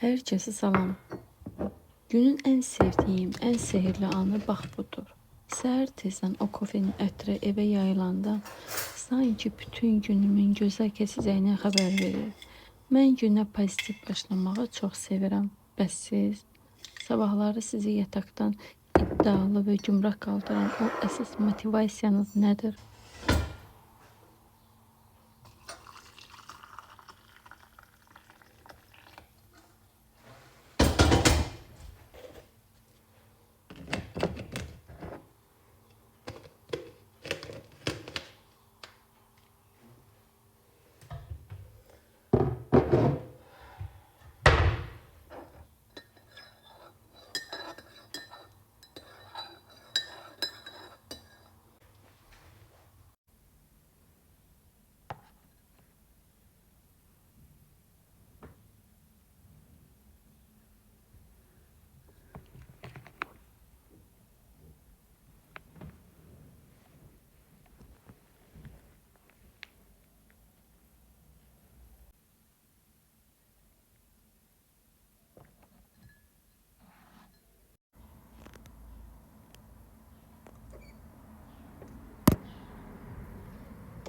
Herkese salam. Günün en sevdiğim, en sehirli anı bax budur. Səhər tezdən o kofenin ətri evə yayılanda sanki bütün günümün gözəl keçəcəyinə xəbər verir. Mən günə pozitiv başlamağı çox sevirəm. Bəs siz? Sabahları sizi yataqdan iddialı və gümrah qaldıran o əsas motivasiyanız nədir?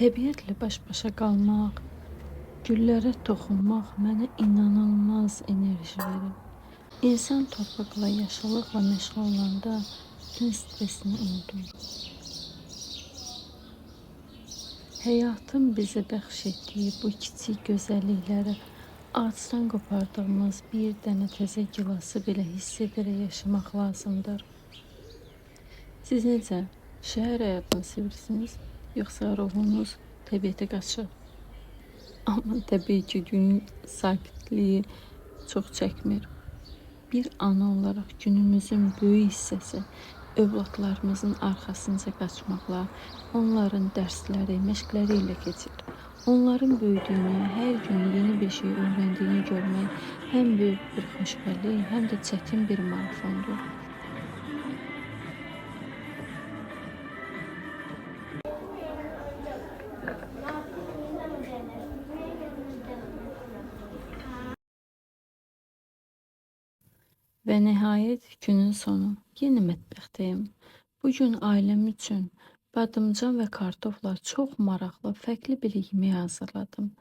Təbiətlə baş-başa qalmaq, güllərə toxunmaq mənə inanılmaz enerji verir. İnsan torpaqla, yaşıllıqla məşğul olanda bütün stresini unudur. Həyatın bizə bəxş etdiyi bu kiçik gözəllikləri ağacdan qopardığımız bir dənə təzə gilası belə hiss edərək yaşamaq lazımdır. Siz necə? Şəhər həyatını sevirsiniz? Yoxsa ruhunuz təbiətə qaçır? Amma təbii ki, günün sakitliyi çox çəkmir. Bir ana olaraq günümüzün böyük hissəsi övladlarımızın arxasınca qaçmaqla, onların dərsləri, məşqləri ilə keçir. Onların böyüdüyünü, hər gün yeni bir şey öyrəndiyini görmək həm böyük bir xoşbəxtlik, həm də çətin bir marafondur. Və nəhayət günün sonu. Yenə mətbəxdəyim. Bugün ailəm üçün badımcan və kartofla çox maraqlı, fərqli bir yemək hazırladım.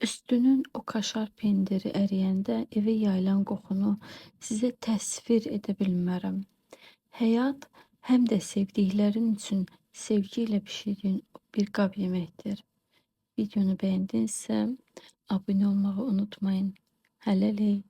Üstünün o kaşar pendiri əriyəndə evə yayılan qoxunu sizə təsvir edə bilmərəm. Həyat həm də sevdiklərin üçün sevgi ilə bişirdiyin bir qab yeməkdir. Videonu bəyəndinizsə abunə olmağı unutmayın. Hələlik.